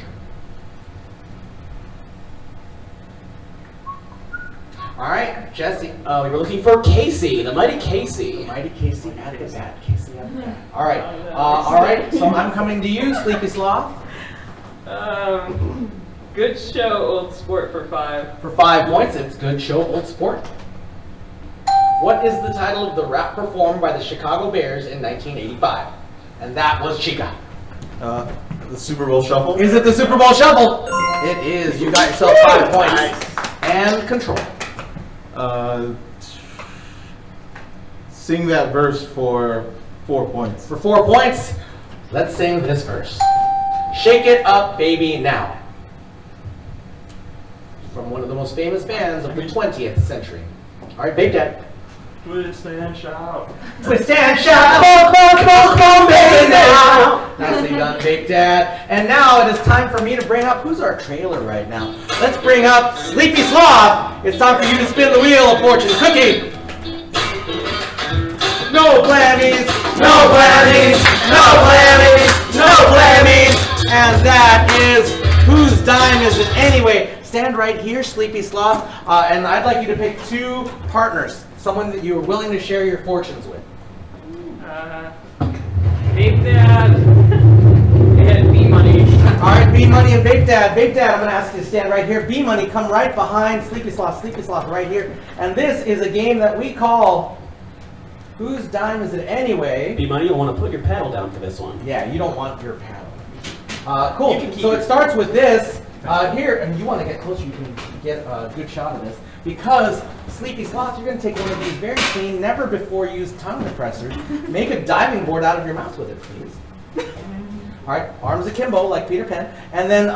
All right, Jesse. We were looking for Casey, the mighty Casey. Mighty Casey at the bat. Casey at the bat. All right. So I'm coming to you, Sleepy Sloth. Good show, old sport for 5. For 5 points, it's good show, old sport. What is the title of the rap performed by the Chicago Bears in 1985? And that was Chica. The Super Bowl Shuffle. Is it the Super Bowl Shuffle? It is. You got yourself 5 points. And control. Sing that verse for 4 points. For 4 points, let's sing this verse. Shake it up, baby, now. From one of the most famous bands of the 20th century. All right, Big Dad. Twist and shout. Twist and shout, boom, baby, now. Nicely done, Big Dad. And now it is time for me to bring up, who's our trailer right now? Let's bring up Sleepy Sloth. It's time for you to spin the wheel of fortune cookie. No blammies, no blammies, no blammies, no blammies. And that is, whose dime is it anyway? Stand right here, Sleepy Sloth, and I'd like you to pick 2 partners, someone that you are willing to share your fortunes with. Big Dad and B-Money. All right, B-Money and Big Dad. Big Dad, I'm going to ask you to stand right here. B-Money, come right behind Sleepy Sloth. Sleepy Sloth right here. And this is a game that we call Whose Dime Is It Anyway? B-Money, you'll want to put your paddle down for this one. Yeah, you don't want your paddle. Cool. So it starts with this. Here, and you want to get closer, you can get a good shot of this. Because, Sleepy Sloth, you're going to take one of these very clean, never before used tongue depressors. Make a diving board out of your mouth with it, please. All right, arms akimbo like Peter Pan. And then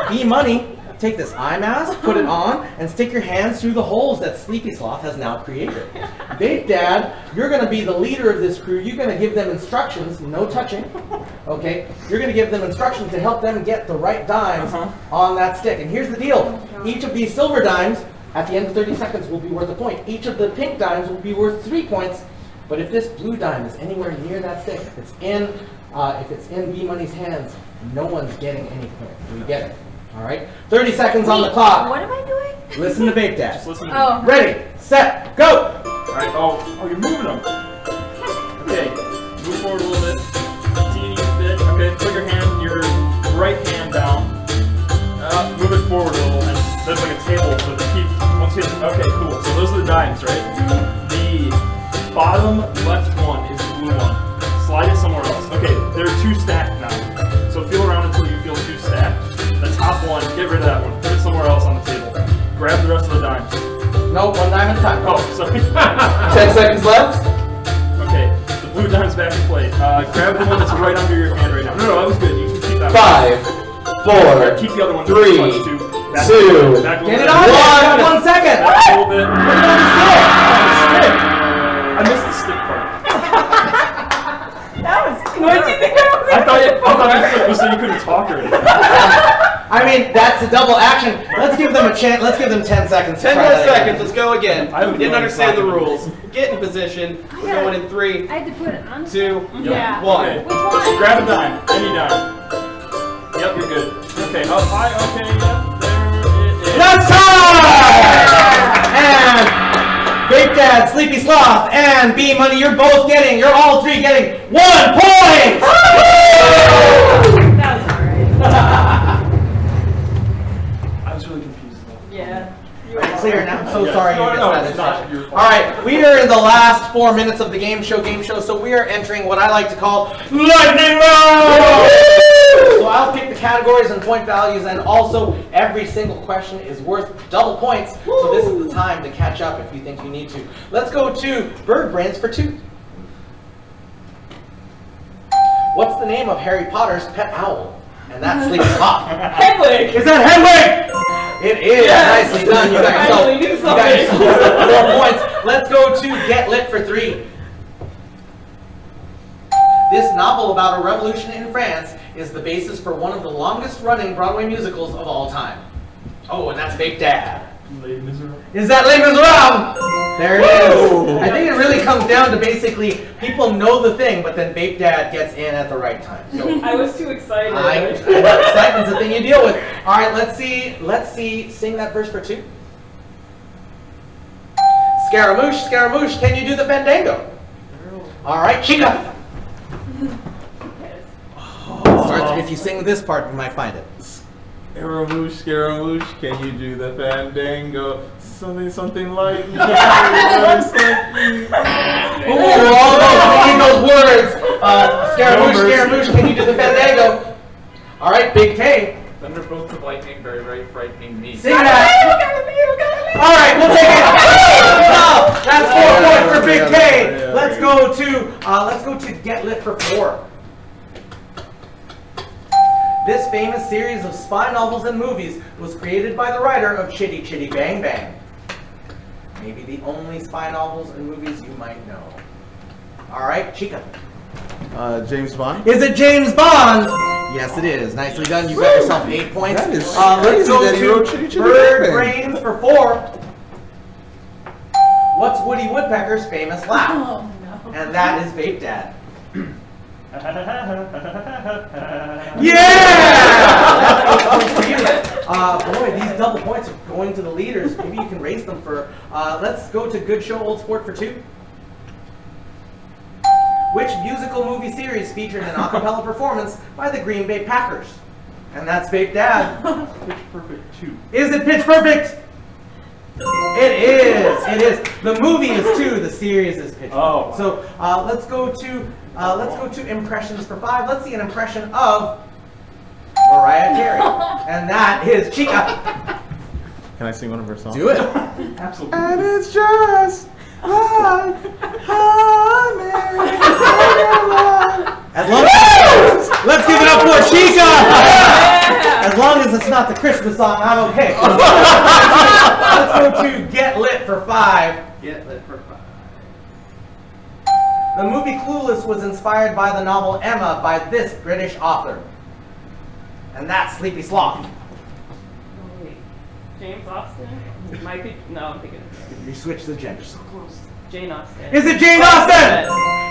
B-Money, take this eye mask, put it on, and stick your hands through the holes that Sleepy Sloth has now created. Big Dad, you're going to be the leader of this crew. You're going to give them instructions, no touching. Okay, you're going to give them instructions to help them get the right dimes on that stick. And here's the deal. Each of these silver dimes, at the end of 30 seconds, will be worth a point. Each of the pink dimes will be worth 3 points. But if this blue dime is anywhere near that stick, if it's in B-Money's hands, no one's getting any points. Do you get it? All right, 30 seconds on the clock. What am I doing? Listen to Big Dad. Just listen to me. Ready, set, go! All right, oh, you're moving them. Okay, move forward a little bit. Teeny bit. Okay, put your right hand down. Move it forward a little, and there's like a table, so just keep, once you hit, okay, cool. So those are the dimes, right? The bottom left one is the blue one. Slide it somewhere else. Okay, there are 2 stacked now. So feel around until you feel 2 stacked. The top one, get rid of that one. Put it somewhere else on the table. Grab the rest of the dimes. No, 1 dime at a time. Oh, sorry. 10 seconds left. Okay, the blue dime's back in play. Grab the one that's right under your hand right now. No, that was good. You can keep that 5, 4, keep the other one. 3, 2, Get it on there! 1 second! Back a little bit. Put it on the stick! Stick! I missed the stick part. That was What did you think I was I thought it was so you couldn't talk or anything. I mean, that's a double action. Let's give them a chance. Let's give them 10 seconds. 10 more seconds. Let's go again. I We didn't understand the rules. Get in position. We're going in 3, I had to put it on. 2, Yeah. 1. Okay. Which one? Grab a dime. Any dime. Yep, you're good. Okay, up high. Okay, yep. There it is. That's time! And Big Dad, Sleepy Sloth, and B-Money, you're all 3 getting 1 point! That was alright. I was really confused though. Yeah. Clear now. I'm so sorry you missed that. It's not your fault. All right, we are in the last 4 minutes of the game show, so we are entering what I like to call lightning round. So I'll pick the categories and point values, and also every single question is worth double points. So this is the time to catch up if you think you need to. Let's go to Bird Brains for 2. What's the name of Harry Potter's pet owl? And that's Sleepy Sloth. Hedwig! Is that Hedwig? It is. Yes. Nicely done. You got yourself, Finally knew you got yourself 4 points. Let's go to Get Lit for 3. This novel about a revolution in France is the basis for one of the longest running Broadway musicals of all time. Oh, and that's Big Dad. Les Miserables. Is that Les Miserables? There it is. I think it really comes down to basically people know the thing, but then Vape Dad gets in at the right time. So I was too excited. Excitement's the thing you deal with. All right, let's see. Sing that verse for 2. Scaramouche, Scaramouche, can you do the fandango? All right, Chica. Starts, if you sing this part, you might find it. Scaramouche, Scaramouche, can you do the fandango? Something like. Oh, singing those words. Scaramouche, Scaramouche, can you do the fandango? All right, Big K. Thunderbolts of lightning, very, very frightening me. Sing that. All right, we'll take it. That's 4 points for Big K. Let's go to Get Lit for 4. This famous series of spy novels and movies was created by the writer of Chitty Chitty Bang Bang. Maybe the only spy novels and movies you might know. All right, Chica. James Bond. Is it James Bond? Yes, it is. Nicely done. You got yourself 8 points. That is let's go crazy that he wrote Chitty to Chitty Bird Bang Bang. Brains for 4. What's Woody Woodpecker's famous laugh? Oh, no. And that is Vape Dad. Yeah! Boy, these double points are going to the leaders. Maybe you can raise them for. Let's go to Good Show Old Sport for 2. Which musical movie series featured an a cappella performance by the Green Bay Packers? And that's Vape Dad. Pitch Perfect 2. Is it Pitch Perfect? It is. It is. The movie is 2. The series is Pitch Perfect. Oh. So let's go to impressions for 5. Let's see an impression of Mariah Carey, and that is Chica. Can I sing one of her songs? Do it. Absolutely. And it's just like honey. As long as let's give it up for Chica. As long as it's not the Christmas song, I'm okay. Let's go to Get Lit for 5. Get Lit for 5. The movie Clueless was inspired by the novel Emma by this British author. And that's Sleepy Sloth. Wait. James Austen? Might be. No, I'm thinking. You switch the gender. So Close. Jane Austen. Is it Jane Austen?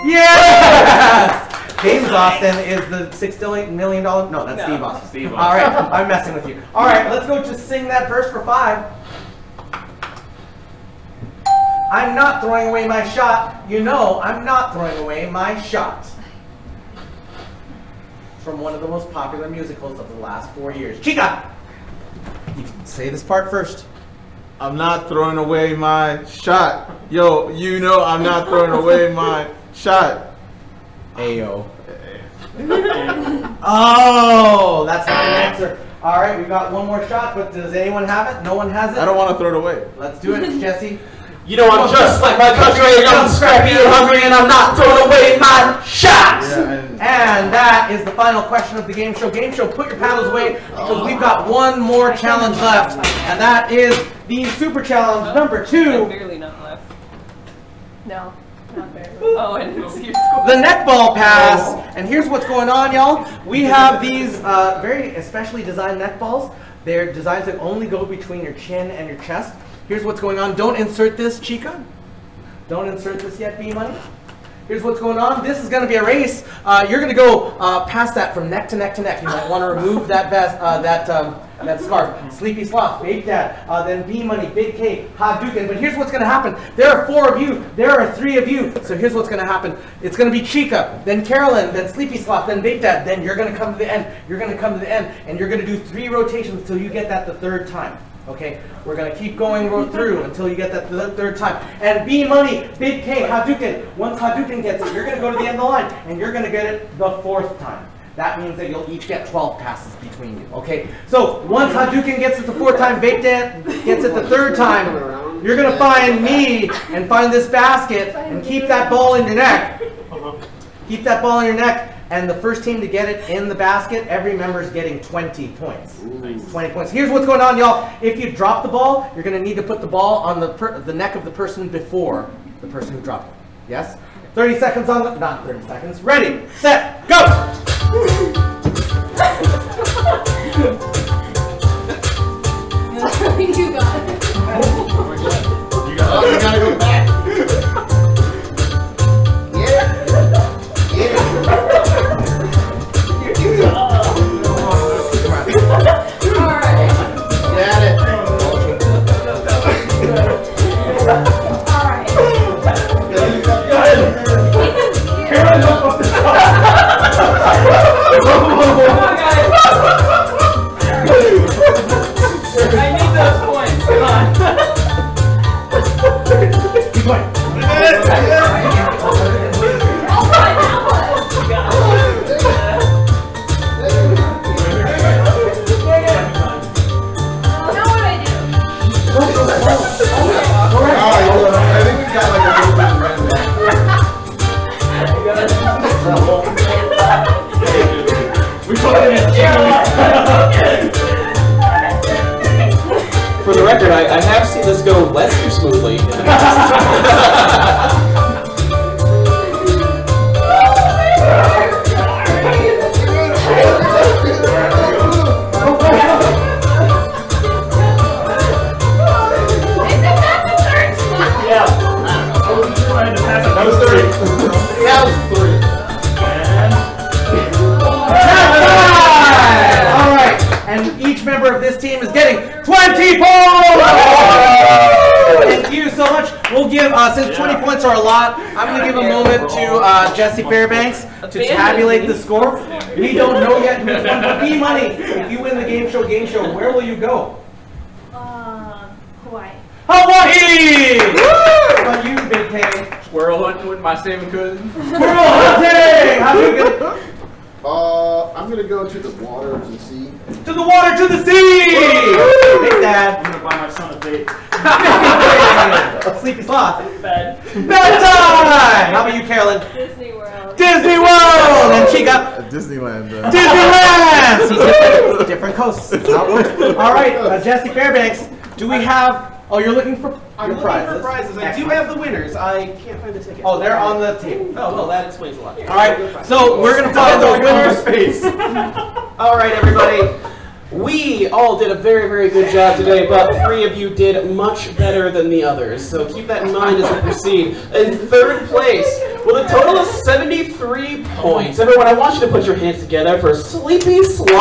Yes! James Austen is the $6 million. No, that's Steve Austin. Steve All right, I'm messing with you. All right, let's go to sing that verse for 5. I'm not throwing away my shot. You know, I'm not throwing away my shot. From one of the most popular musicals of the last 4 years. Chica! You can say this part first. I'm not throwing away my shot. Yo, you know I'm not throwing away my shot. Ayo. Oh, that's not an answer. All right, we got one more shot, but does anyone have it? No one has it? I don't want to throw it away. Let's do it, Jesse. You know I'm just like my country, I'm scrappy and hungry, and I'm not throwing away my shots! And that is the final question of the Game Show. Game Show, put your paddles away, because we've got one more challenge left, and that is the Super Challenge number 2. Barely not left. No, not very. Oh, I didn't see your score. The neckball pass. And here's what's going on, y'all. We have these very especially designed neckballs. They're designed to only go between your chin and your chest. Here's what's going on. Don't insert this, Chica. Don't insert this yet, B-Money. Here's what's going on. This is going to be a race. You're going to go past that from neck to neck to neck. You might want to remove that vest, that scarf. Sleepy Sloth, Vape Dad, then B-Money, Big K, Hadouken. But here's what's going to happen. There are 4 of you. There are 3 of you. So here's what's going to happen. It's going to be Chica, then Carolyn, then Sleepy Sloth, then Vape Dad. Then you're going to come to the end. You're going to come to the end, and you're going to do 3 rotations until you get that the 3rd time. Okay, we're going to keep going through until you get that the 3rd time. And B-Money, Big K, Hadouken. Once Hadouken gets it, you're going to go to the end of the line, and you're going to get it the 4th time. That means that you'll each get 12 passes between you, okay? So once Hadouken gets it the 4th time, Vape Dad gets it the 3rd time, you're going to find me and find this basket and keep that ball in your neck. Keep that ball in your neck. And the first team to get it in the basket, every member's getting 20 points. 20 points. Here's what's going on, y'all. If you drop the ball, you're going to need to put the ball on the neck of the person before the person who dropped it. Yes? 30 seconds on the... Not 30 seconds. Ready, set, go! You got it. that was 3. All right, and each member of this team is getting 20 points. Thank you so much. We'll give, since 20 points are a lot, I'm going to give a moment to Jesse Fairbanks to tabulate the score. We don't know yet who's won the B money. If you win the Game Show, where will you go? Hawaii. Hawaii! How about you, Big K? Squirrel hunting with my 7 cousins. Squirrel hunting! How are you going to... I'm gonna go to the water, to the sea. To the water, to the sea! Big Dad. I'm gonna buy my son a date. Sleepy Sloth. Bed. Bedtime! How about you, Carolyn? Disney World. Disney World! And Chica? Disneyland. Disneyland! See, different coasts. That's how it works. All right, Jesse Fairbanks, do we have... Oh, you're looking for your prizes. I do have the winners. I can't find the tickets. Oh, they're on the table. Oh, well, that explains a lot. All right, so we're going to find those winners. All right, everybody. We all did a very, very good job today, but 3 of you did much better than the others. So keep that in mind as we proceed. In 3rd place, with a total of 73 points. Everyone, I want you to put your hands together for Sleepy Sloth.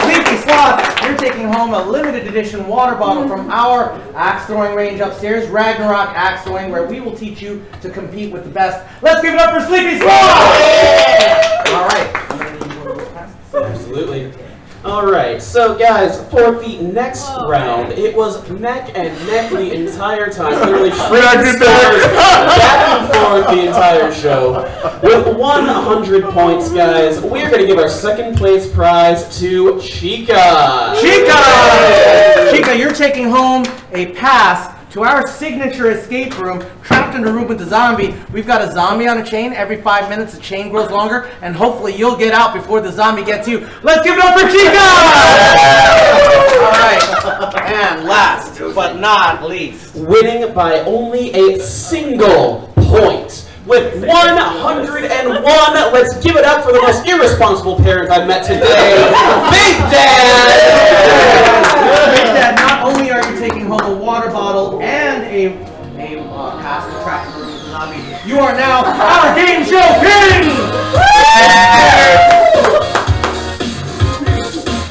Sleepy Sloth, you're taking home a limited edition water bottle from our axe throwing range upstairs, Ragnarok Axe Throwing, where we will teach you to compete with the best. Let's give it up for Sleepy Sloth! All right. Absolutely. All right, so guys, for the next round, it was neck and neck the entire time. Literally shooting stars back and forth the entire show. With 100 points, guys, we're going to give our 2nd place prize to Chica. Chica, you're taking home a pass to our signature escape room, trapped in a room with a zombie. We've got a zombie on a chain. Every 5 minutes, the chain grows longer, and hopefully you'll get out before the zombie gets you. Let's give it up for Chica! All right, and last but not least, winning by only a single point. With 101, let's give it up for the most irresponsible parent I've met today, Big Dad! Big Dad, not only are you taking home a water bottle and a pass to track the room with the zombie, you are now our Game Show King!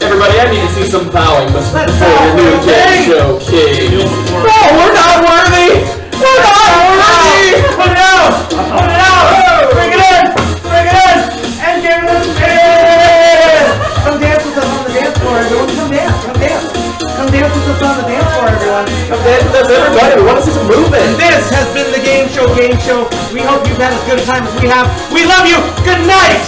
Everybody, I need to see some bowing before your new Game Show King. No, we're not worthy! We're not worthy! Put it out! Put it out! Bring it in! Bring it in! And give it in! Come dance with us on the dance floor, everyone. Come dance. Come dance. Come dance with us on the dance floor, everyone. Come dance with us, everybody. We want to see some movement. And this has been the Game Show. We hope you've had as good a time as we have. We love you. Good night!